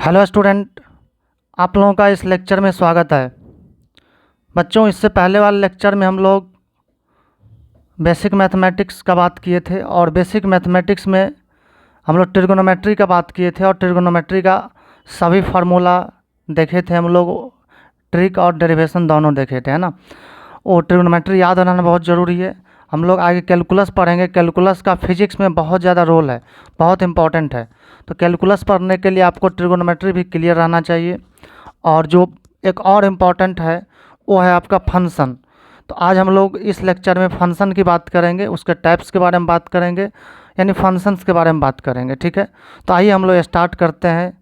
Hello student, आप लोगों का इस लेक्चर में स्वागत है। बच्चों, इससे पहले वाले लेक्चर में हम लोग बेसिक मैथमेटिक्स का बात किए थे और बेसिक मैथमेटिक्स में हम लोग ट्रिग्नोमेट्री का बात किए थे और ट्रिग्नोमेट्री का सभी फार्मूला देखे थे हम लोग। ट्रिक और डेरिवेशन दोनों देखे थे, है ना। वो ट्रिग्नोमेट्री याद रहना बहुत ज़रूरी है। हम लोग आगे कैलकुलस पढ़ेंगे। कैलकुलस का फिजिक्स में बहुत ज़्यादा रोल है, बहुत इंपॉर्टेंट है। तो कैलकुलस पढ़ने के लिए आपको ट्रिग्नोमेट्री भी क्लियर रहना चाहिए। और जो एक और इम्पॉर्टेंट है वो है आपका फंक्शन। तो आज हम लोग इस लेक्चर में फंक्शन की बात करेंगे, उसके टाइप्स के बारे में बात करेंगे, यानी फंक्शंस के बारे में बात करेंगे। ठीक है, तो आइए हम लोग स्टार्ट करते हैं।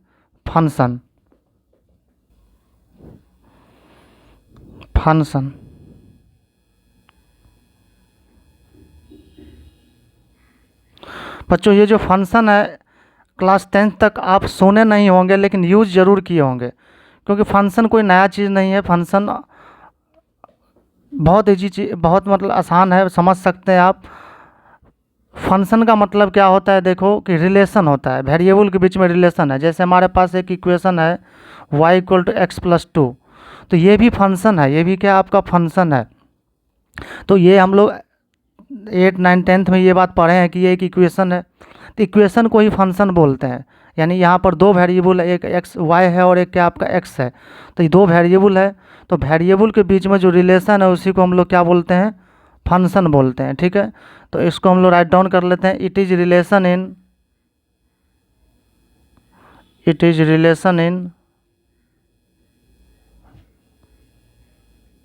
फंक्शन फंक्शन बच्चों, ये जो फंक्शन है क्लास 10th तक आप सुने नहीं होंगे लेकिन यूज़ ज़रूर किए होंगे, क्योंकि फंक्शन कोई नया चीज़ नहीं है। फंक्शन बहुत ईजी चीज, बहुत मतलब आसान है, समझ सकते हैं आप। फंक्शन का मतलब क्या होता है, देखो कि रिलेशन होता है, वेरिएबल के बीच में रिलेशन है। जैसे हमारे पास एक इक्वेशन है y=x+2, तो ये भी फंक्शन है, ये भी क्या आपका फंक्शन है। तो ये हम लोग 8, 9, 10th में ये बात पढ़े हैं कि ये एक इक्वेशन है। तो इक्वेशन को ही फंक्शन बोलते हैं। यानी यहाँ पर दो वेरिएबल है, एक एक्स वाई है और एक क्या आपका एक्स है। तो ये दो वेरिएबल है, तो वेरिएबल के बीच में जो रिलेशन है उसी को हम लोग क्या बोलते हैं, फंक्शन बोलते हैं। ठीक है, तो इसको हम लोग राइट डाउन कर लेते हैं। It is relation in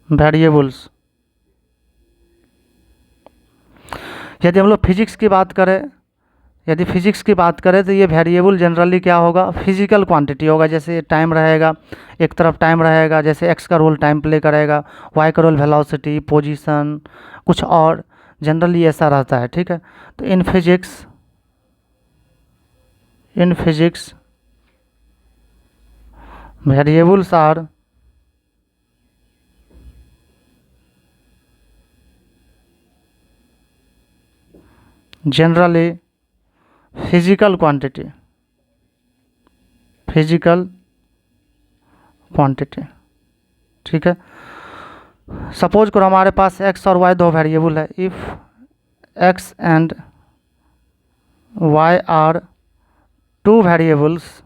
variables. यदि हम लोग फिजिक्स की बात करें, तो ये वेरिएबल जनरली क्या होगा, फिजिकल क्वांटिटी होगा। जैसे टाइम रहेगा, एक तरफ टाइम रहेगा, जैसे एक्स का रोल टाइम प्ले करेगा, वाई का रोल वेलोसिटी, पोजीशन, कुछ और जनरली ऐसा रहता है। ठीक है, तो in physics variables are generally physical quantity. ठीक है, सपोज करो हमारे पास एक्स और वाई दो वेरिएबल है। If X and Y are two variables,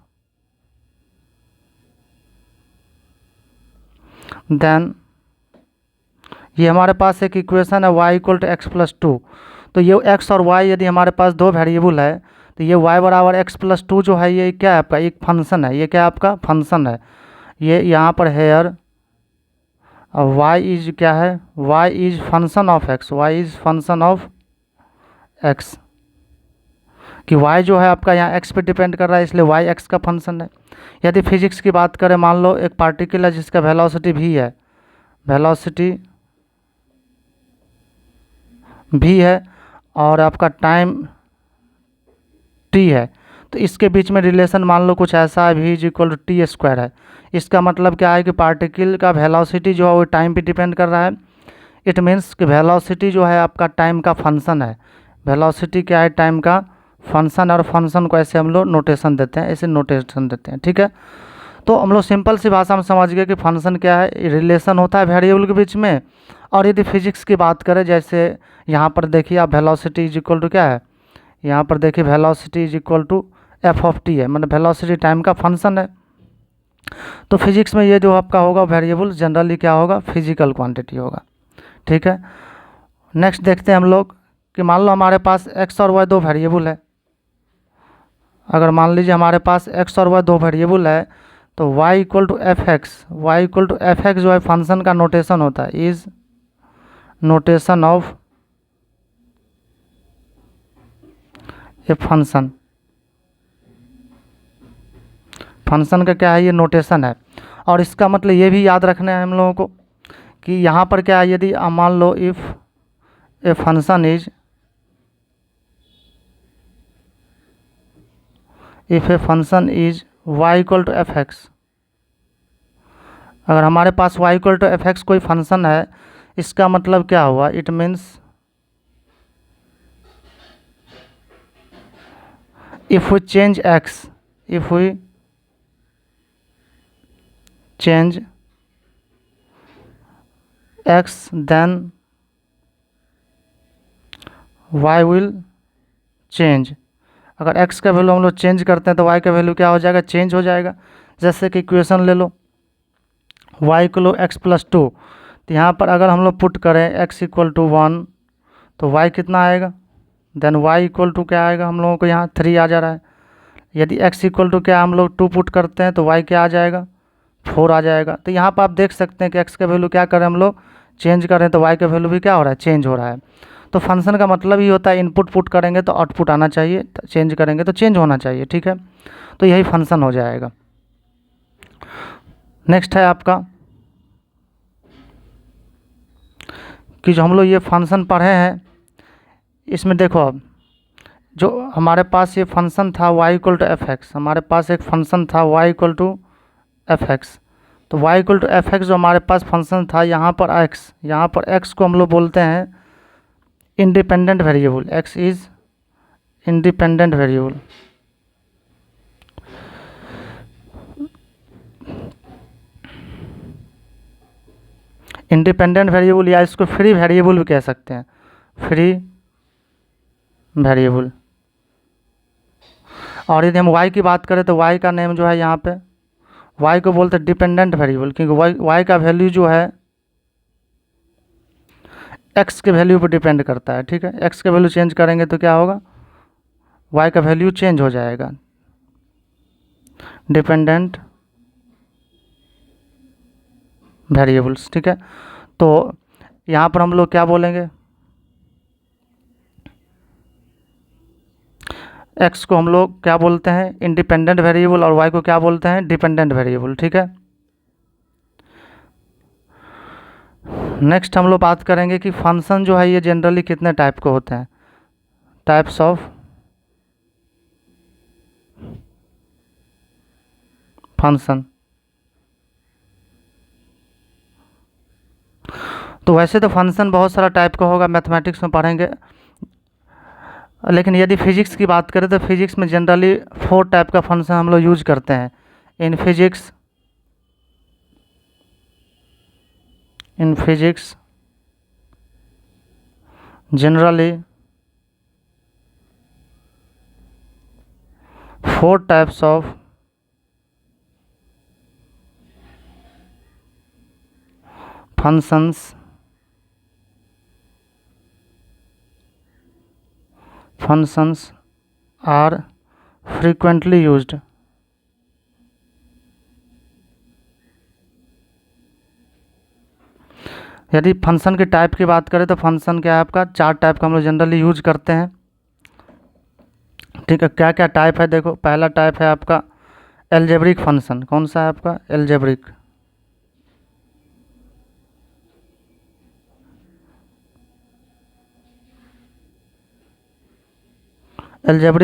then ये हमारे पास एक इक्वेशन है y=x+2। तो ये x और y यदि हमारे पास दो वेरिएबल है, तो ये y=x+2 जो है ये क्या है आपका, एक फंक्शन है। ये क्या आपका फंक्शन है, ये यहाँ पर हेयर y इज क्या है, y is function of x, y is function of x। कि y जो है आपका यहाँ x पे डिपेंड कर रहा है, इसलिए y x का फंक्शन है। यदि फिजिक्स की बात करें, मान लो एक पार्टिकल है जिसका वेलोसिटी v है, वेलोसिटी v है और आपका टाइम t है, तो इसके बीच में रिलेशन मान लो कुछ ऐसा है, v=t² है। इसका मतलब क्या है कि पार्टिकल का वेलोसिटी जो है वो टाइम पे डिपेंड कर रहा है। इट मीन्स कि वेलोसिटी जो है आपका टाइम का फंक्शन है। वेलोसिटी क्या है, टाइम का फंक्शन, और फंक्शन को ऐसे हम लोग नोटेशन देते हैं, ऐसे नोटेशन देते हैं। ठीक है, तो हम लोग सिंपल सी भाषा में समझ गए कि फंक्शन क्या है, रिलेशन होता है वेरिएबल के बीच में। और यदि फिजिक्स की बात करें, जैसे यहाँ पर देखिए आप, वेलोसिटी इज इक्वल टू क्या है, यहाँ पर देखिए velocity is equal to f(t) है, मतलब वेलोसिटी टाइम का फंक्शन है। तो फिजिक्स में ये जो आपका होगा वेरिएबल जनरली क्या होगा, फिजिकल क्वांटिटी होगा। ठीक है, नेक्स्ट देखते हैं हम लोग कि मान लो हमारे पास x और y दो वेरिएबल है। अगर मान लीजिए हमारे पास x और y दो वेरिएबल है, तो y=f(x) जो है फंक्शन का नोटेशन होता है, is notation of a function. Function का क्या है, ये नोटेशन है। और इसका मतलब ये भी याद रखना है हम लोगों को कि यहाँ पर क्या है, यदि मान लो if a function is y=f(x), अगर हमारे पास y=f(x) कोई फंक्शन है, इसका मतलब क्या हुआ, it means if we change x, if we change X then Y will change. अगर x का वैल्यू हम लोग चेंज करते हैं तो y का वैल्यू क्या हो जाएगा, चेंज हो जाएगा। जैसे कि इक्वेशन ले लो y इक्वल x प्लस 2, तो यहाँ पर अगर हम लोग पुट करें x इक्वल टू 1 तो y कितना आएगा, देन y इक्वल टू क्या आएगा, हम लोगों को यहाँ 3 आ जा रहा है। यदि x इक्वल टू क्या हम लोग 2 पुट करते हैं तो y क्या आ जाएगा, 4 आ जाएगा। तो यहाँ पर आप देख सकते हैं कि x का वैल्यू क्या करें हम लोग, चेंज करें, तो y का वैल्यू भी क्या हो रहा है, चेंज हो रहा है। तो फंक्शन का मतलब ही होता है इनपुट पुट करेंगे तो आउटपुट आना चाहिए, चेंज करेंगे तो चेंज होना चाहिए, ठीक है। तो यही फंक्शन हो जाएगा। नेक्स्ट है आपका कि जो हम लोग ये फंक्शन पढ़े हैं, इसमें देखो अब जो हमारे पास ये फंक्शन था y equal to F X, हमारे पास एक फंक्शन था y equal to F X. तो y equal to F X जो हमारे पास फंक्शन था, यहाँ पर x को हम लोग बोलते हैं independent variable, x is independent variable. Independent variable या इसको फ्री वेरिएबल भी कह सकते हैं, फ्री वेरिएबल। और यदि हम y की बात करें तो y का नेम जो है यहाँ पे y को बोलते हैं डिपेंडेंट वेरिएबल, क्योंकि y का वैल्यू जो है x के वैल्यू पर डिपेंड करता है, ठीक है। x का वैल्यू चेंज करेंगे तो क्या होगा, y का वैल्यू चेंज हो जाएगा, डिपेंडेंट वेरिएबल्स, ठीक है। तो यहाँ पर हम लोग क्या बोलेंगे, x को हम लोग क्या बोलते हैं, इंडिपेंडेंट वेरिएबल, और y को क्या बोलते हैं, डिपेंडेंट वेरिएबल, ठीक है। नेक्स्ट हम लोग बात करेंगे कि फंक्शन जो है ये जनरली कितने टाइप के होते हैं, टाइप्स ऑफ फंक्शन। तो वैसे तो फंक्शन बहुत सारा टाइप का होगा, मैथमेटिक्स में पढ़ेंगे, लेकिन यदि फिजिक्स की बात करें तो फिजिक्स में जनरली 4 टाइप का फंक्शन हम लोग यूज करते हैं। In physics generally 4 types of functions are frequently used। यदि फंक्शन के टाइप की बात करें तो फंक्शन क्या है आपका, 4 टाइप का हम लोग जनरली यूज करते हैं, ठीक है। क्या क्या टाइप है, देखो पहला टाइप है आपका एल्जेब्रिक फंक्शन। कौन सा है आपका, एल्जेब्रिक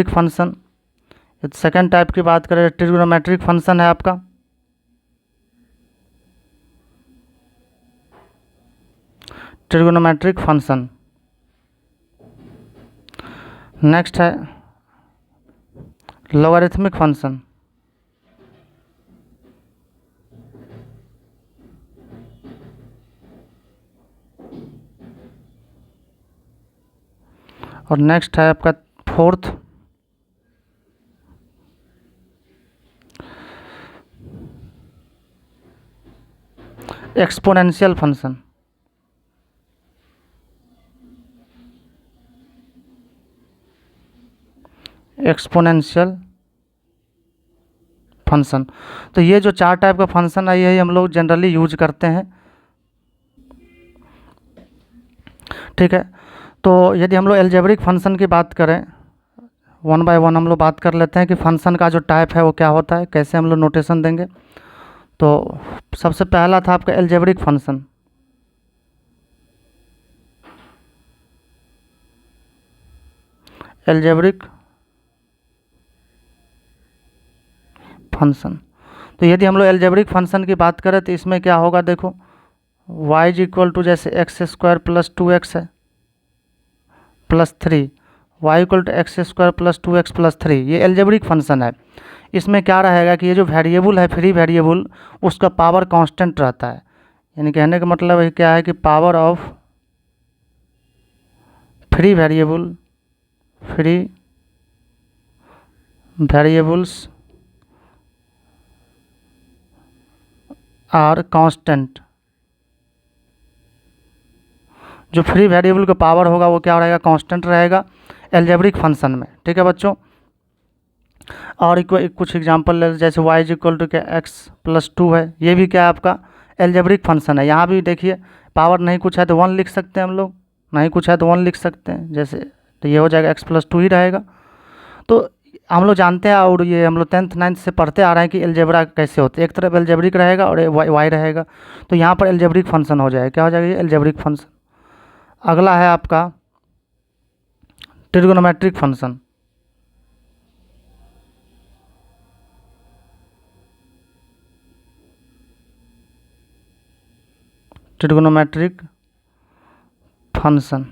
फंक्शन। सेकेंड टाइप की बात करें ट्रिग्नोमेट्रिक फंक्शन है आपका, ट्रिग्नोमेट्रिक फंक्शन। नेक्स्ट है लॉगरिथमिक फंक्शन, और नेक्स्ट है आपका fourth exponential function. Exponential function. तो ये जो 4 टाइप का फंक्शन है यही हम लोग जनरली यूज करते हैं, ठीक है। तो यदि हम लोग एल्जेब्रिक फंक्शन की बात करें, 1 बाय 1 हम लोग बात कर लेते हैं कि फंक्शन का जो टाइप है वो क्या होता है, कैसे हम लोग नोटेशन देंगे। तो सबसे पहला था आपका एल्जेब्रिक फंक्शन। Algebraic function. तो यदि हम लोग एल्जेब्रिक फंक्शन की बात करें तो इसमें क्या होगा, देखो y इज इक्वल टू जैसे एक्स स्क्वायर प्लस 2x है plus 3, y equal to X square plus 2x plus 3, ये एल्जेब्रिक फंक्शन है। इसमें क्या रहेगा कि ये जो वेरिएबल है फ्री वेरिएबल, उसका पावर कांस्टेंट रहता है। यानी कहने का मतलब है क्या है कि power of free variables are constant. जो फ्री वेरिएबल का पावर होगा वो क्या रहेगा, कांस्टेंट रहेगा एल्जेब्रिक फंक्शन में। ठीक है बच्चों, और कुछ एग्जांपल ले, जैसे y इज इक्वल टू क्या x+2 है, ये भी क्या है आपका एल्जेब्रिक फंक्शन है। यहाँ भी देखिए पावर नहीं कुछ है तो 1 लिख सकते हैं हम लोग, नहीं कुछ है तो 1 लिख सकते हैं, जैसे तो ये हो जाएगा x+2 ही रहेगा। तो हम लोग जानते हैं और ये हम लोग 10th 9th से पढ़ते आ रहे हैं कि एल्जेब्रा कैसे होते हैं, एक तरफ एल्जेब्रिक रहेगा और y रहेगा, तो यहाँ पर एल्जेब्रिक फंक्शन हो जाएगा, क्या हो जाएगा ये एल्जेब्रिक फंक्शन। अगला है आपका ट्रिग्नोमेट्रिक फंक्शन। ट्रिग्नोमेट्रिक फंक्शन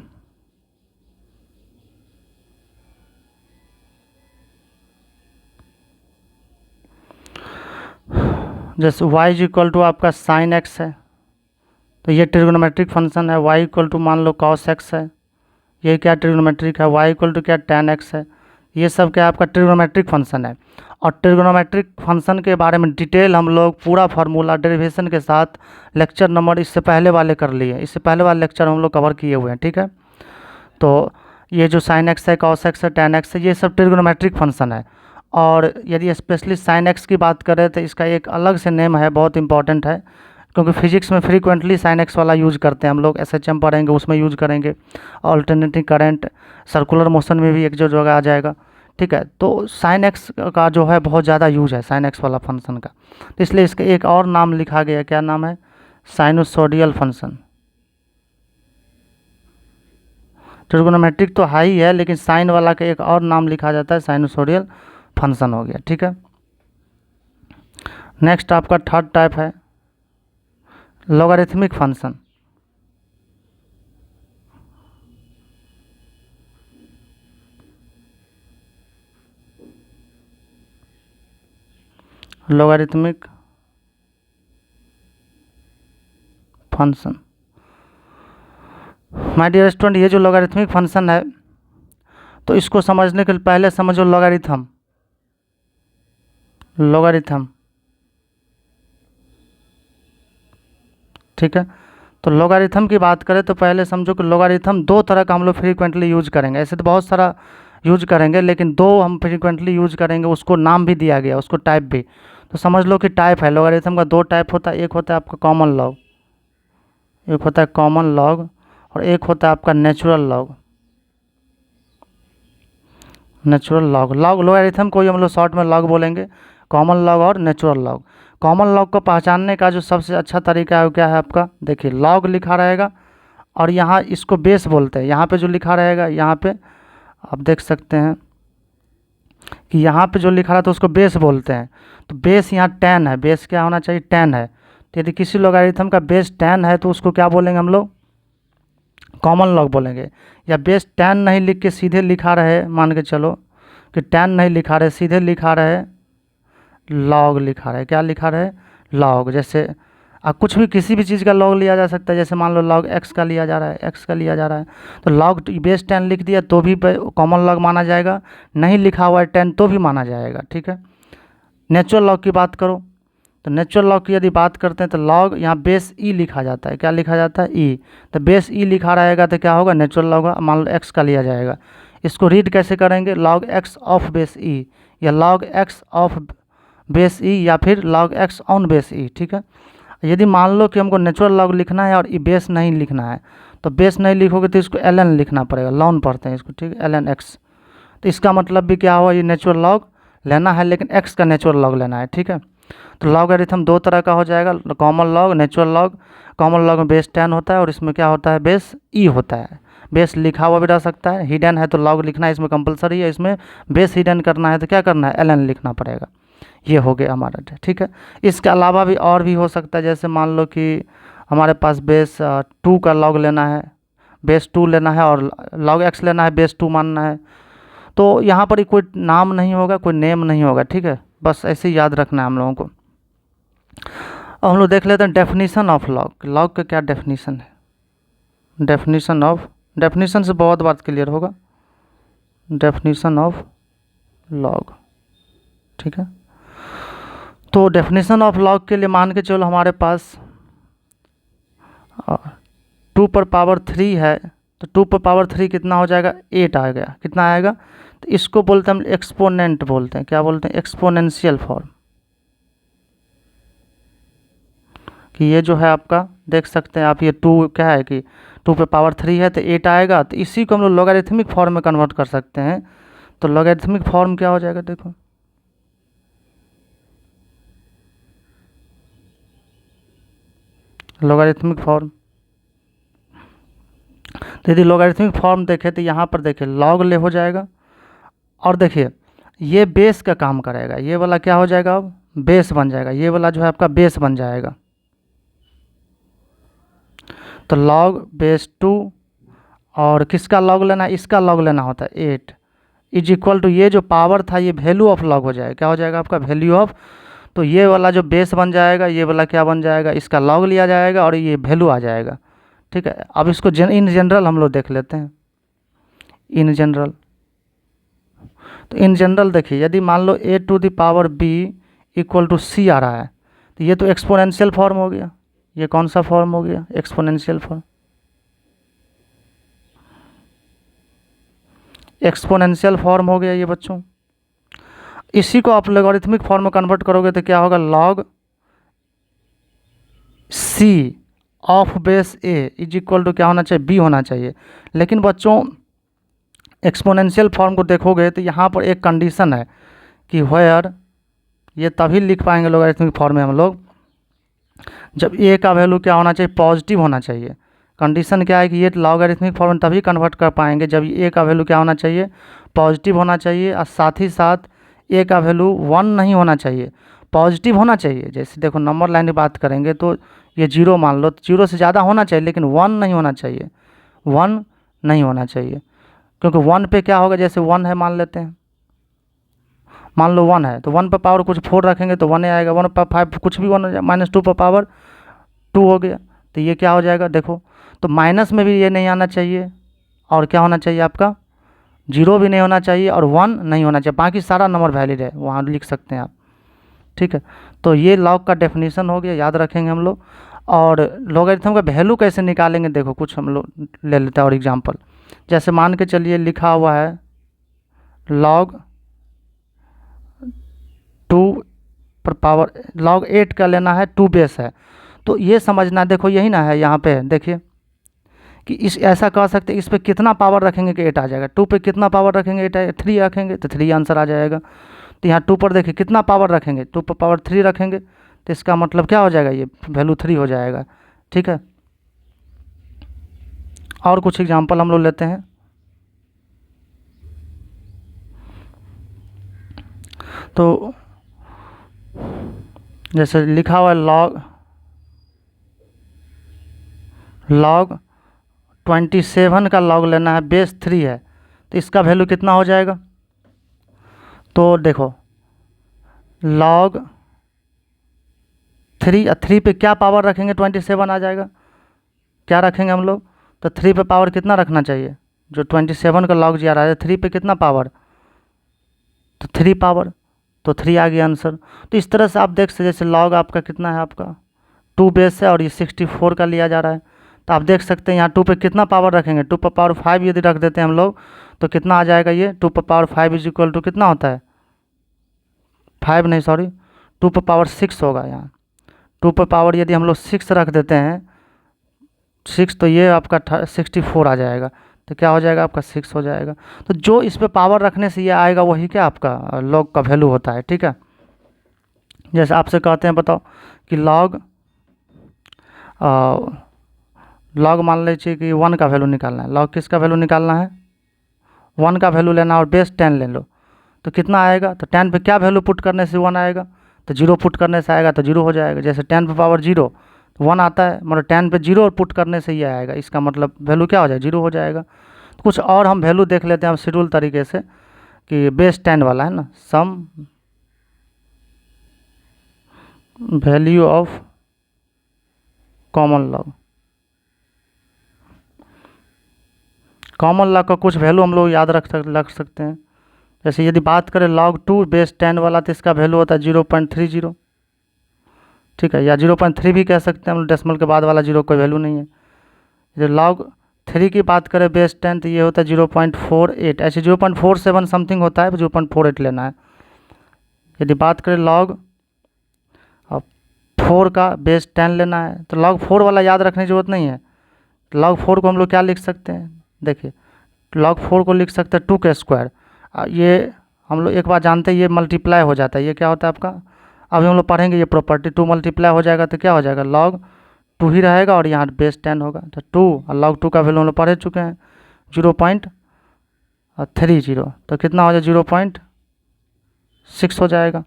जैसे y इज इक्वल टू आपका साइन x है, तो ये ट्रिग्नोमेट्रिक फंक्शन है। y इक्वल टू मान लो cos x है, ये क्या ट्रिग्नोमेट्रिक है। y इक्वल टू क्या tan x है, ये सब क्या आपका ट्रिग्नोमेट्रिक फंक्शन है। और ट्रिग्नोमेट्रिक फंक्शन के बारे में डिटेल हम लोग पूरा फार्मूला डेरिवेशन के साथ लेक्चर नंबर इससे पहले वाले कर लिए, इससे पहले वाले लेक्चर हम लोग कवर किए हुए हैं। ठीक है, तो ये जो साइन एक्स है, cos x है, tan x है, ये सब ट्रिग्नोमेट्रिक फंक्शन है। और यदि स्पेशली साइन एक्स की बात करें तो इसका एक अलग से नेम है, बहुत इंपॉर्टेंट है, क्योंकि फिजिक्स में फ्रीक्वेंटली साइन एक्स वाला यूज करते हैं हम लोग, SHM पढ़ेंगे उसमें यूज करेंगे, ऑल्टरनेटिंग करंट, सर्कुलर मोशन में भी एक जो जगह आ जाएगा। ठीक है, तो साइन एक्स का जो है बहुत ज़्यादा यूज है साइन एक्स वाला फंक्शन का, तो इसलिए इसका एक और नाम लिखा गया, क्या नाम है, साइनोसोडियल फंक्शन। ट्रिग्नोमेट्रिक तो हाई है, लेकिन साइन वाला का एक और नाम लिखा जाता है, साइनोसोडियल फंक्शन हो गया। ठीक है, नेक्स्ट आपका थर्ड टाइप है logarithmic function. Logarithmic function, my dear student, ये जो लॉगरिथमिक फंक्शन है तो इसको समझने के पहले समझो लॉगरिथम। ठीक है, तो लॉगरिथम की बात करें तो पहले समझो कि लॉगरिथम दो तरह का हम लोग फ्रीक्वेंटली यूज करेंगे, ऐसे तो बहुत सारा यूज करेंगे, लेकिन दो हम फ्रीक्वेंटली यूज करेंगे, उसको नाम भी दिया गया, उसको टाइप भी। तो समझ लो कि टाइप है लॉगरिथम का, दो टाइप होता है, एक होता है आपका कॉमन लॉग, एक होता है कॉमन लॉग, और एक होता है आपका नेचुरल लॉग। लॉगरिथम को ही हम लोग शॉर्ट में लॉग बोलेंगे, कॉमन लॉग और नेचुरल लॉग। कॉमन लॉग को पहचानने का जो सबसे अच्छा तरीका है वो क्या है आपका, देखिए लॉग लिखा रहेगा और यहाँ इसको बेस बोलते हैं, यहाँ पे जो लिखा रहेगा, यहाँ पे आप देख सकते हैं कि यहाँ पे जो लिखा रहा तो उसको बेस बोलते हैं। तो बेस यहाँ 10 है, बेस क्या होना चाहिए, 10 है। तो यदि किसी लॉगरिथम का बेस 10 है तो उसको क्या बोलेंगे हम लोग, कॉमन लॉग बोलेंगे। या बेस 10 नहीं लिख के सीधे लिखा रहे, मान के चलो कि 10 नहीं लिखा रहे, सीधे लिखा रहे लॉग लिखा रहे, क्या लिखा रहे, लॉग। जैसे कुछ भी किसी भी चीज़ का लॉग लिया जा सकता है, जैसे मान लो लॉग एक्स का लिया जा रहा है, एक्स का लिया जा रहा है, तो लॉग बेस 10 लिख दिया तो भी कॉमन लॉग माना जाएगा, नहीं लिखा हुआ है 10 तो भी माना जाएगा। ठीक है, नेचुरल लॉग की बात करो तो नेचुरल लॉग की यदि बात करते हैं तो लॉग यहाँ बेस ई लिखा जाता है, क्या लिखा जाता है, ई। तो बेस ई लिखा रहेगा तो क्या होगा, नेचुरल लॉग, मान लो एक्स का लिया जाएगा, इसको रीड कैसे करेंगे, log x of base e, या log x of base e, या फिर लॉग एक्स ऑन बेस ई। ठीक है, यदि मान लो कि हमको नेचुरल लॉग लिखना है और ई बेस नहीं लिखना है, तो बेस नहीं लिखोगे तो इसको ln लिखना पड़ेगा, लॉन पढ़ते हैं इसको, ठीक है, ln x। तो इसका मतलब भी क्या हुआ, ये नेचुरल लॉग लेना है लेकिन x का नेचुरल लॉग लेना है। ठीक है, तो लॉगरिथम दो तरह का हो जाएगा, common log, natural log. Common log में बेस 10 होता है और इसमें क्या होता है, बेस ई होता है। बेस लिखा हुआ भी रह सकता है, हिडन है तो लॉग लिखना है, इसमें कंपलसरी है, इसमें बेस हिडन करना है तो क्या करना है, ln लिखना पड़ेगा। ये हो गया हमारा। ठीक है, इसके अलावा भी और भी हो सकता है, जैसे मान लो कि हमारे पास बेस 2 का लॉग लेना है, बेस 2 लेना है और लॉग x लेना है, बेस 2 मानना है, तो यहाँ पर कोई नाम नहीं होगा, कोई नेम नहीं होगा। ठीक है, बस ऐसे ही याद रखना है हम लोगों को। अब हम लोग देख लेते हैं डेफिनीशन ऑफ लॉग। लॉग का क्या डेफिनीशन है? डेफिनीशन से बहुत बात क्लियर होगा। डेफिनीशन ऑफ लॉग, ठीक है। तो डेफिनेशन ऑफ लॉग के लिए मान के चलो हमारे पास 2 पर पावर 3 है, तो 2 पर पावर 3 कितना हो जाएगा? 8 आ गया। कितना आएगा? तो इसको बोलते हैं हम एक्सपोनेंट बोलते हैं। क्या बोलते हैं? Exponential form. कि ये जो है आपका देख सकते हैं आप, ये 2 क्या है कि 2 पे पावर 3 है तो 8 आएगा। तो इसी को हम लोग लॉगरिथमिक फॉर्म में कन्वर्ट कर सकते हैं। तो लॉगरिथमिक फॉर्म क्या हो जाएगा? देखो, लॉगरिथमिक फॉर्म, तो यदि लॉगरिथमिक फॉर्म देखें तो यहाँ पर देखिए लॉग ले हो जाएगा, और देखिए ये बेस का काम करेगा। ये वाला क्या हो जाएगा? अब बेस बन जाएगा। ये वाला जो है आपका बेस बन जाएगा। तो लॉग बेस 2, और किसका लॉग लेना है? इसका लॉग लेना होता है 8 इज इक्वल टू ये जो पावर था ये वैल्यू ऑफ लॉग हो जाएगा। क्या हो जाएगा आपका? Value of. तो ये वाला जो बेस बन जाएगा, ये वाला क्या बन जाएगा? इसका लॉग लिया जाएगा और ये वैल्यू आ जाएगा, ठीक है। अब इसको इन जनरल हम लोग देख लेते हैं। इन जनरल, तो इन जनरल देखिए, यदि मान लो a to the power b equal to c आ रहा है, तो ये तो एक्सपोनेंशियल फॉर्म हो गया। ये कौन सा फॉर्म हो गया? Exponential form. एक्सपोनेंशियल फॉर्म हो गया ये बच्चों। इसी को आप लॉगरिथमिक फॉर्म में कन्वर्ट करोगे तो क्या होगा? Log c of base a is equal to क्या होना चाहिए? b होना चाहिए। लेकिन बच्चों एक्सपोनेंशियल फॉर्म को देखोगे तो यहाँ पर एक कंडीशन है कि व्हेयर, ये तभी लिख पाएंगे लॉगरिथमिक फॉर्म में हम लोग जब a का वैल्यू क्या होना चाहिए? पॉजिटिव होना चाहिए। कंडीशन क्या है कि ये लॉगरिथमिक फॉर्म में तभी कन्वर्ट कर पाएंगे जब a का वैल्यू क्या होना चाहिए? पॉजिटिव होना चाहिए, और साथ ही साथ a का वैल्यू 1 नहीं होना चाहिए, पॉजिटिव होना चाहिए। जैसे देखो नंबर लाइन की बात करेंगे तो ये 0 मान लो, तो 0 से ज़्यादा होना चाहिए, लेकिन 1 नहीं होना चाहिए। 1 नहीं होना चाहिए, क्योंकि 1 पे क्या होगा? जैसे 1 है मान लेते हैं, मान लो 1 है तो 1 पर पावर कुछ 4 रखेंगे तो 1 आएगा। 1 पर 5 कुछ भी 1 -2 पर पावर 2 हो गया, तो ये क्या हो जाएगा? देखो, तो माइनस में भी ये नहीं आना चाहिए, और क्या होना चाहिए आपका? 0 भी नहीं होना चाहिए, और 1 नहीं होना चाहिए। बाकी सारा नंबर वैलिड है, वहाँ लिख सकते हैं आप, ठीक है। तो ये लॉग का डेफिनेशन हो गया, याद रखेंगे हम लोग। और लॉगरिथम का वैल्यू कैसे निकालेंगे? देखो कुछ हम लोग ले लेते हैं और एग्जांपल। जैसे मान के चलिए लिखा हुआ है लॉग 2 पर पावर, लॉग 8 का लेना है, 2 बेस है। तो ये समझना, देखो यही ना है यहाँ पे, देखिए कि इस ऐसा कह सकते हैं इस पे कितना पावर रखेंगे कि 8 आ जाएगा। 2 पे कितना पावर रखेंगे? 8 3 रखेंगे तो 3 आंसर आ जाएगा। तो यहाँ 2 पर देखिए कितना पावर रखेंगे? 2 पर पावर 3 रखेंगे, तो इसका मतलब क्या हो जाएगा? ये वैल्यू 3 हो जाएगा, ठीक है। और कुछ एग्जांपल हम लोग लेते हैं। तो जैसे लिखा हुआ है लॉग 27 का लॉग लेना है, बेस 3 है, तो इसका वैल्यू कितना हो जाएगा? तो देखो लॉग 3 पे क्या पावर रखेंगे? 27 आ जाएगा। क्या रखेंगे हम लोग? तो 3 पे पावर कितना रखना चाहिए? जो 27 का लॉग जी आ रहा है 3 पे कितना पावर? तो 3 पावर, तो 3 आ गया आंसर। तो इस तरह से आप देख सकते, जैसे लॉग आपका कितना है? आपका 2 बेस है और ये 64 का लिया जा रहा है, तो आप देख सकते हैं यहाँ 2 पे कितना पावर रखेंगे? 2 पर पावर 5 यदि रख देते हैं हम लोग तो कितना आ जाएगा? ये 2 पर पावर 5 इज इक्वल टू कितना होता है? 5 नहीं, सॉरी, 2 पर पावर 6 होगा। यहाँ 2 पर पावर यदि हम लोग 6 रख देते हैं, 6, तो ये आपका 64 आ जाएगा। तो क्या हो जाएगा? आपका 6 हो जाएगा। तो जो इस पे पावर रखने से ये आएगा वही क्या आपका लॉग का वैल्यू होता है, ठीक है। जैसे आपसे कहते हैं बताओ कि लॉग मान लीजिए कि 1 का वैल्यू निकालना है। लॉग किसका वैल्यू निकालना है? 1 का वैल्यू लेना और बेस 10 ले लो, तो कितना आएगा? तो 10 पे क्या वैल्यू पुट करने से 1 आएगा? तो 0 पुट करने से आएगा तो 0 हो जाएगा। जैसे 10 पे पावर 0 तो 1 आता है, मतलब 10 पे 0 पुट करने से ये आएगा, इसका मतलब वैल्यू क्या हो जाएगा? 0 हो जाएगा। तो कुछ और हम वैल्यू देख लेते हैं अब शेड्यूल तरीके से, कि बेस 10 वाला है ना, some value of common log. Common log का कुछ वैल्यू हम लोग याद रख सकते हैं। जैसे यदि बात करें log2 बेस 10 वाला, तो इसका वैल्यू होता है 0.30, ठीक है, या 0.3 भी कह सकते हैं हम लोग, डेसिमल के बाद वाला जीरो कोई वैल्यू नहीं है। यदि log3 की बात करें बेस 10, तो ये होता है 0.48, ऐसे 0.47 समथिंग होता है, 0.48 लेना है। यदि बात करें log 4 का बेस 10 लेना है, तो log 4 वाला याद रखने की ज़रूरत नहीं है। log 4 को हम लोग क्या लिख सकते हैं, देखिए log 4 को लिख सकते हैं 2 का स्क्वायर। ये हम लोग एक बार जानते हैं, ये मल्टीप्लाई हो जाता है, ये क्या होता है आपका, अभी हम लोग पढ़ेंगे ये प्रॉपर्टी। 2 मल्टीप्लाई हो जाएगा तो क्या हो जाएगा, log 2 ही रहेगा और यहाँ बेस 10 होगा, तो 2 और log 2 का वैल्यू हम लोग पढ़ चुके हैं 0.30, तो कितना हो जाए 0.6 हो जाएगा।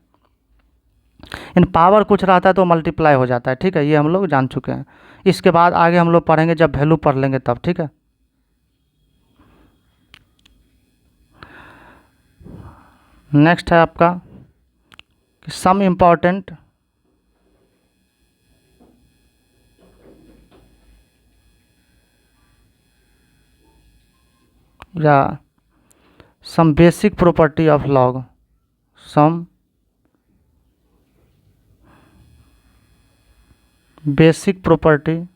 इन पावर कुछ रहता है तो मल्टीप्लाई हो जाता है, ठीक है, ये हम लोग जान चुके हैं। इसके बाद आगे हम लोग पढ़ेंगे जब वैल्यू पढ़ लेंगे तब, ठीक है। नेक्स्ट है आपका सम इम्पॉर्टेंट या some basic property of log, some basic property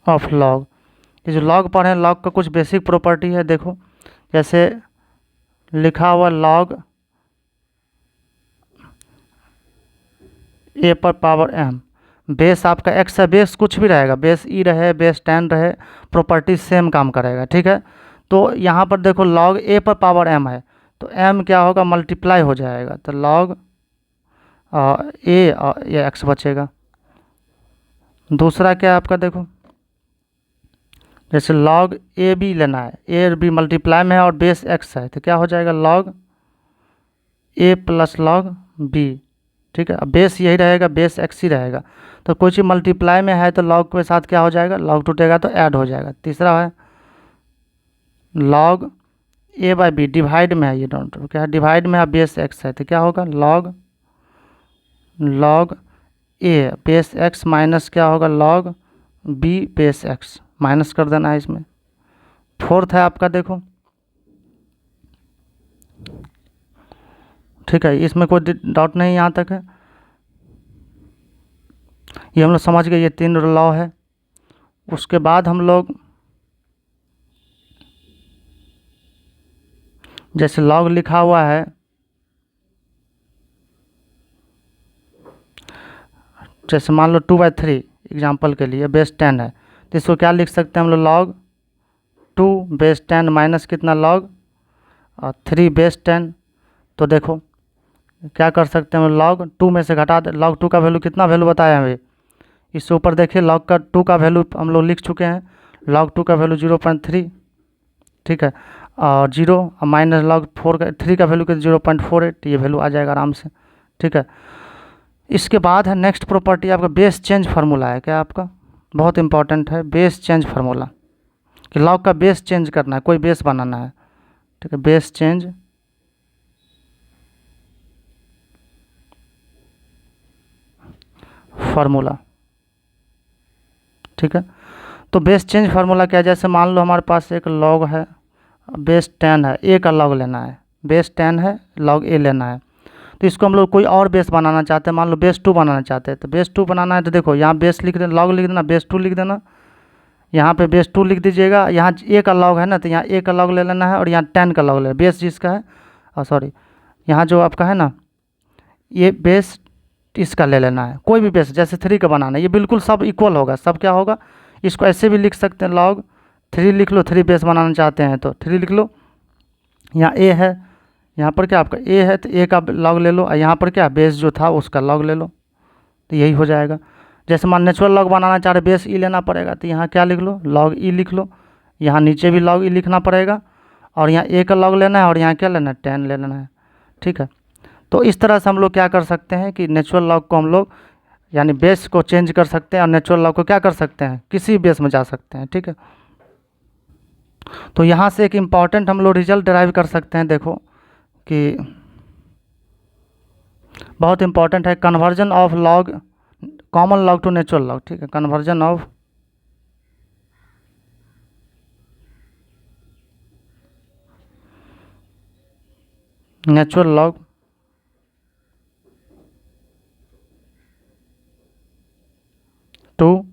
of log. ये जो लॉग पढ़े, लॉग का कुछ बेसिक प्रॉपर्टी है, देखो जैसे लिखा हुआ log a पर पावर m, बेस आपका x है, बेस कुछ भी रहेगा, बेस e रहे, बेस 10 रहे, प्रॉपर्टी सेम काम करेगा, ठीक है। तो यहाँ पर देखो log a पर पावर m है, तो m क्या होगा, मल्टीप्लाई हो जाएगा, तो log a और ये x बचेगा। दूसरा क्या है आपका, देखो जैसे log ए बी लेना है, ए और बी मल्टीप्लाई में है और बेस x है, तो क्या हो जाएगा log a plus log b, ठीक है। अब बेस यही रहेगा, बेस x ही रहेगा, तो कोई चीज़ मल्टीप्लाई में है तो log के साथ क्या हो जाएगा, log टूटेगा तो ऐड हो जाएगा। तीसरा है log a by B, divide में है, ये डोंट क्या है, डिवाइड में है, बेस x है, तो क्या होगा log a base x minus क्या होगा log b base x, minus कर देना है इसमें। फोर्थ है आपका, देखो ठीक है, इसमें कोई डाउट नहीं यहाँ तक है, ये हम लोग समझ गए, ये 3 लॉ है। उसके बाद हम लोग जैसे log लिखा हुआ है, जैसे मान लो 2/3 एग्जाम्पल के लिए बेस 10 है, तो इसको क्या लिख सकते हैं हम लोग, log 2 बेस 10 माइनस कितना log 3 बेस 10। तो देखो क्या कर सकते हैं हम, log 2 में से घटा दे, log 2 का वैल्यू कितना वैल्यू बताया हमें, इससे ऊपर देखिए log का 2 का वैल्यू हम लोग लिख चुके हैं, log 2 का वैल्यू 0.3, ठीक है, और 0 माइनस log 4 का 3 का वैल्यू कितना 0.48, ये वैल्यू आ जाएगा आराम से, ठीक है। इसके बाद है नेक्स्ट प्रॉपर्टी आपका बेस चेंज फार्मूला है, क्या आपका बहुत इंपॉर्टेंट है, बेस चेंज फार्मूला, कि log का बेस चेंज करना है, कोई बेस बनाना है, ठीक है, बेस चेंज फार्मूला, ठीक है। तो बेस चेंज फार्मूला क्या है, जैसे मान लो हमारे पास एक log है, बेस 10 है, a का log लेना है, बेस 10 है, log a लेना है, तो इसको हम लोग कोई और बेस बनाना चाहते हैं, मान लो बेस 2 बनाना चाहते हैं, तो बेस 2 बनाना है, तो देखो यहाँ बेस लिख देना, log लिख देना, बेस 2 लिख देना, यहाँ पे बेस 2 लिख दीजिएगा, यहाँ a का log है ना, तो यहाँ a का log ले लेना है और यहाँ 10 का log ले, बेस जिसका है, और सॉरी यहाँ जो आपका है ना, ये बेस इसका ले लेना है, कोई भी बेस, जैसे 3 का बनाना है, ये बिल्कुल सब इक्वल होगा, सब क्या होगा, इसको ऐसे भी लिख सकते हैं, log 3 लिख लो, 3 बेस बनाना चाहते हैं तो 3 लिख लो, यहाँ a है, यहाँ पर क्या आपका a है, तो a का log ले लो, और यहाँ पर क्या बेस जो था उसका log ले लो, तो यही हो जाएगा। जैसे मान नेचुरल log बनाना चाह रहे, बेस e लेना पड़ेगा, तो यहाँ क्या लिख लो, log e लिख लो, यहाँ नीचे भी log e लिखना पड़ेगा, और यहाँ a का log लेना है और यहाँ क्या लेना है 10 ले लेना है, ठीक है। तो इस तरह से हम लोग क्या कर सकते हैं कि नेचुरल log को हम लोग यानी बेस को चेंज कर सकते हैं, और नेचुरल log को क्या कर सकते हैं, किसी बेस में जा सकते हैं, ठीक है। तो यहाँ से एक इम्पॉर्टेंट हम लोग रिजल्ट डिराइव कर सकते हैं, देखो कि बहुत इंपॉर्टेंट है, conversion of log common log to natural log, ठीक है, conversion of natural log two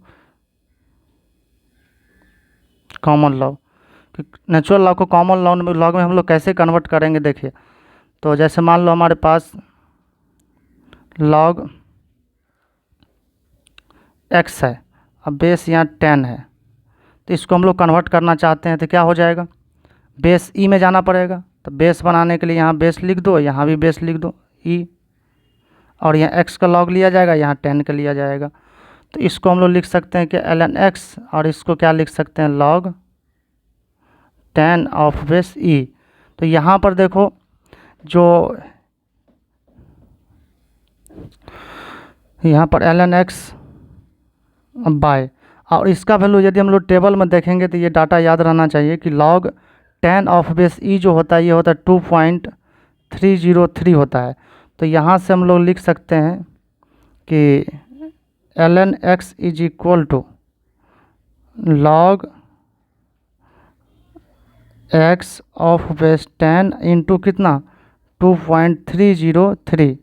common log. Natural log को कॉमन लॉग में हम लोग कैसे कन्वर्ट करेंगे, देखिए। तो जैसे मान लो हमारे पास लॉग x है, अब बेस यहाँ 10 है, तो इसको हम लोग कन्वर्ट करना चाहते हैं तो क्या हो जाएगा, बेस ई में जाना पड़ेगा। तो बेस बनाने के लिए यहाँ बेस लिख दो, यहाँ भी बेस लिख दो ई, और यहाँ x का लॉग लिया जाएगा, यहाँ 10 का लिया जाएगा। तो इसको हम लोग लिख सकते हैं कि ln x, और इसको क्या लिख सकते हैं, log 10 ऑफ बेस ई। तो यहाँ पर देखो जो यहाँ पर ln x बाय, और इसका वैल्यू यदि हम लोग टेबल में देखेंगे तो ये डाटा याद रहना चाहिए कि log 10 ऑफ बेस ई जो होता है ये होता है 2.303 होता है। तो यहाँ से हम लोग लिख सकते हैं कि ln x is equal to log x of base 10 into कितना 2.303।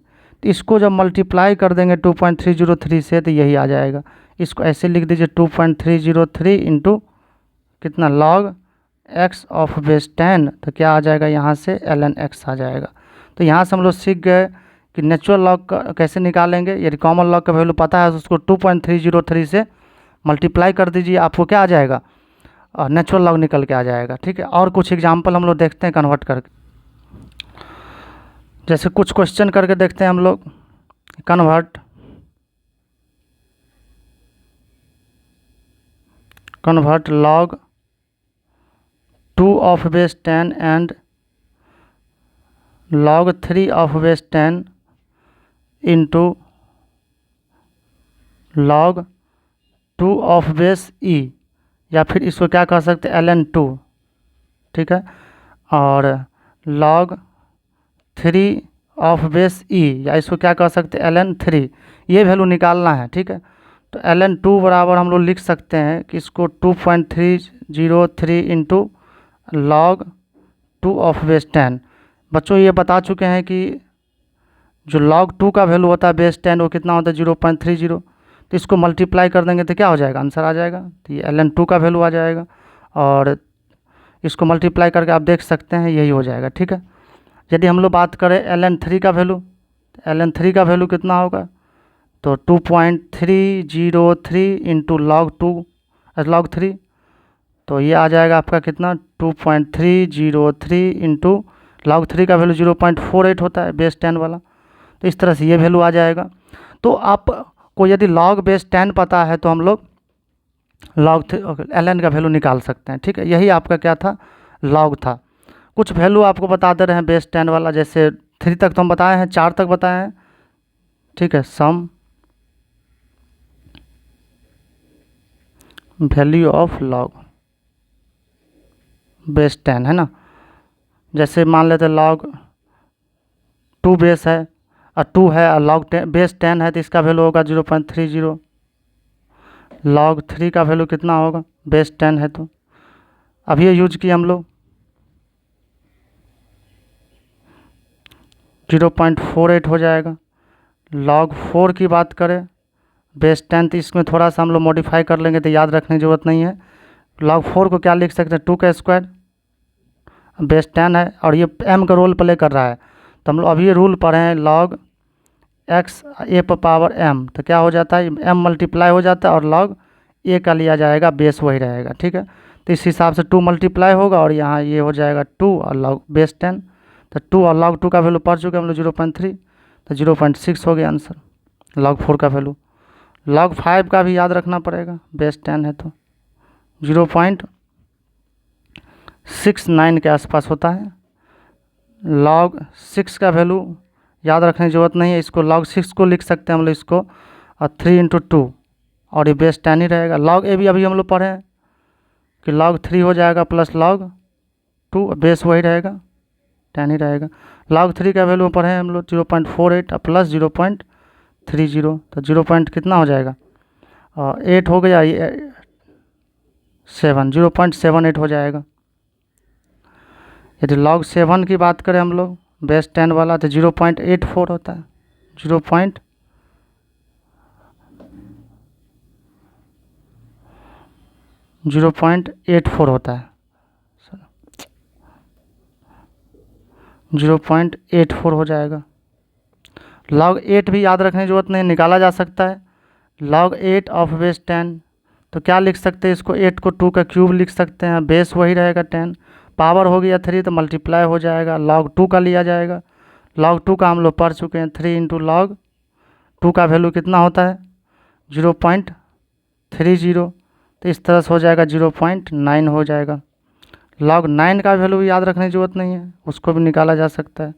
तो इसको जब मल्टीप्लाई कर देंगे 2.303 से तो यही आ जाएगा। इसको ऐसे लिख दीजिए 2.303 इंटू कितना log x ऑफ बेस 10, तो क्या आ जाएगा यहाँ से ln x आ जाएगा। तो यहाँ से हम लोग सीख गए कि नेचुरल लॉग का कैसे निकालेंगे। यदि कॉमन लॉग का वैल्यू पता है तो उसको 2.303 से मल्टीप्लाई कर दीजिए, आपको क्या आ जाएगा, और नेचुरल लॉग निकल के आ जाएगा, ठीक है। और कुछ एग्जांपल हम लोग देखते हैं कन्वर्ट करके, जैसे कुछ क्वेश्चन करके देखते हैं हम लोग। Convert log 2 of base 10 and log 3 of base 10 into log 2 of base e, या फिर इसको क्या कर सकते हैं ln 2, ठीक है, और log 3 ऑफ बेस ई, या इसको क्या कर सकते हैं ln 3। ये वैल्यू निकालना है, ठीक है। तो ln 2 बराबर हम लोग लिख सकते हैं कि इसको 2.303 इंटू log 2 ऑफ बेस 10। बच्चों ये बता चुके हैं कि जो log 2 का वैल्यू होता है बेस 10 वो कितना होता है 0.30। तो इसको मल्टीप्लाई कर देंगे तो क्या हो जाएगा, आंसर आ जाएगा। तो ये ln 2 का वैल्यू आ जाएगा, और इसको मल्टीप्लाई करके आप देख सकते हैं यही हो जाएगा, ठीक है। यदि हम लोग बात करें ln 3 का वैल्यू, ln 3 का वैल्यू कितना होगा, तो 2.303 इंटू log 3, तो ये आ जाएगा आपका कितना 2.303 इंटू log 3 का वैल्यू 0.48 होता है बेस 10 वाला। तो इस तरह से ये वैल्यू आ जाएगा। तो आपको यदि log बेस 10 पता है तो हम लोग log 3 ln का वैल्यू निकाल सकते हैं, ठीक है। यही आपका क्या था, log था। कुछ वैल्यू आपको बता दे रहे हैं बेस 10 वाला, जैसे 3 तक तो हम बताए हैं, 4 तक बताए हैं, ठीक है। Some value of log base 10 है ना, जैसे मान लेते log 2 बेस है और 2 है और log 10 बेस 10 है, तो इसका वैल्यू होगा 0.30। log 3 का वैल्यू कितना होगा, बेस 10 है तो अभी ये यूज किए हम लोग 0.48 हो जाएगा। log 4 की बात करें बेस 10, तो इसमें थोड़ा सा हम लोग मॉडिफाई कर लेंगे तो याद रखने की ज़रूरत नहीं है। log 4 को क्या लिख सकते हैं, 2 का स्क्वायर, बेस 10 है और ये m का रोल प्ले कर रहा है। तो हम लोग अभी ये रूल पढ़े हैं log x a पर पावर m, तो क्या हो जाता है m मल्टीप्लाई हो जाता है और log a का लिया जाएगा, बेस वही रहेगा, ठीक है। तो इस हिसाब से 2 मल्टीप्लाई होगा और यहाँ ये हो जाएगा 2 और log बेस 10, तो 2 और log 2 का वैल्यू पढ़ चुके हम लोग 0.3, तो 0.6 हो गया आंसर log 4 का वैल्यू। log 5 का भी याद रखना पड़ेगा, बेस 10 है तो 0.69 के आसपास होता है। log 6 का वैल्यू याद रखने की ज़रूरत नहीं है, इसको log 6 को लिख सकते हैं हम लोग इसको, और 3 इंटू 2, और ये बेस 10 ही रहेगा। log a भी अभी हम लोग पढ़े हैं कि log 3 हो जाएगा प्लस log 2, बेस वही रहेगा। 10 ही रहेगा। log 3 का वैल्यू पढ़े हम लोग 0.48 प्लस 0.30, तो 0 पॉइंट कितना हो जाएगा 8 हो गया, 0.78 हो जाएगा। यदि log 7 की बात करें हम लोग बेस 10 वाला तो 0.84 होता है, 0.84 होता है, 0.84 हो जाएगा। log 8 भी याद रखने की जरूरत नहीं, निकाला जा सकता है। log 8 ऑफ बेस 10, तो क्या लिख सकते हैं इसको, 8 को 2 का क्यूब लिख सकते हैं, बेस वही रहेगा 10, पावर हो गया 3 तो मल्टीप्लाई हो जाएगा, log 2 का लिया जाएगा। log 2 का हम लोग पढ़ चुके हैं, 3 इंटू log 2 का वैल्यू कितना होता है 0.30, तो इस तरह से हो जाएगा 0.9 हो जाएगा। log 9 का वैल्यू याद रखने की जरूरत नहीं है, उसको भी निकाला जा सकता है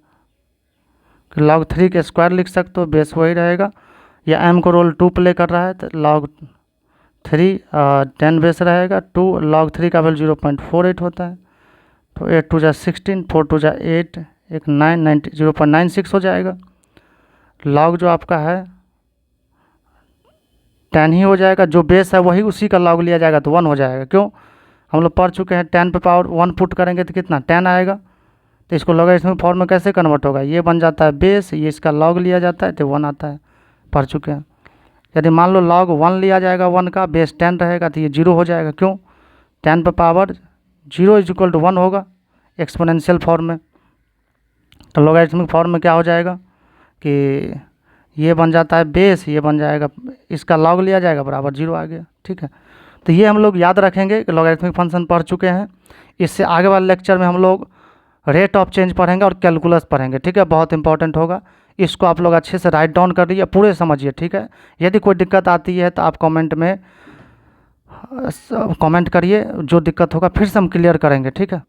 कि log 3 के स्क्वायर लिख सकते हो, बेस वही रहेगा, या m को रोल 2 प्ले कर रहा है तो log 3 10 बेस रहेगा 2, log 3 का वैल्यू 0.48 होता है, तो 8 2 जा 16, 4 2 जा 8, एक 9 0.96 हो जाएगा। log जो आपका है 10 ही हो जाएगा, जो बेस है वही उसी का log लिया जाएगा तो 1 हो जाएगा। क्यों, हम लोग पढ़ चुके हैं 10 पे पावर 1 पुट करेंगे तो कितना 10 आएगा, तो इसको लॉगरिथमिक फॉर्म में कैसे कन्वर्ट होगा, ये बन जाता है बेस, ये इसका log लिया जाता है तो 1 आता है, पढ़ चुके हैं। यदि मान लो log 1 लिया जाएगा 1 का, बेस 10 रहेगा तो ये 0 हो जाएगा। क्यों, 10 पे पावर 0 इज इक्वल टू 1 होगा एक्सपोनेंशियल फॉर्म में, तो लॉगरिथमिक फॉर्म में क्या हो जाएगा कि ये बन जाता है बेस, ये बन जाएगा, इसका log लिया जाएगा बराबर 0 आ गया। ठीक है, तो ये हम लोग याद रखेंगे कि लॉगरिथमिक फंक्शन पढ़ चुके हैं। इससे आगे वाले लेक्चर में हम लोग रेट ऑफ चेंज पढ़ेंगे और कैलकुलस पढ़ेंगे। ठीक है, बहुत इंपॉर्टेंट होगा, इसको आप लोग अच्छे से राइट डाउन कर लीजिए, पूरे समझिए। ठीक है, यदि कोई दिक्कत आती है तो आप कमेंट में कमेंट करिए, जो दिक्कत होगा फिर से हम क्लियर करेंगे। ठीक है।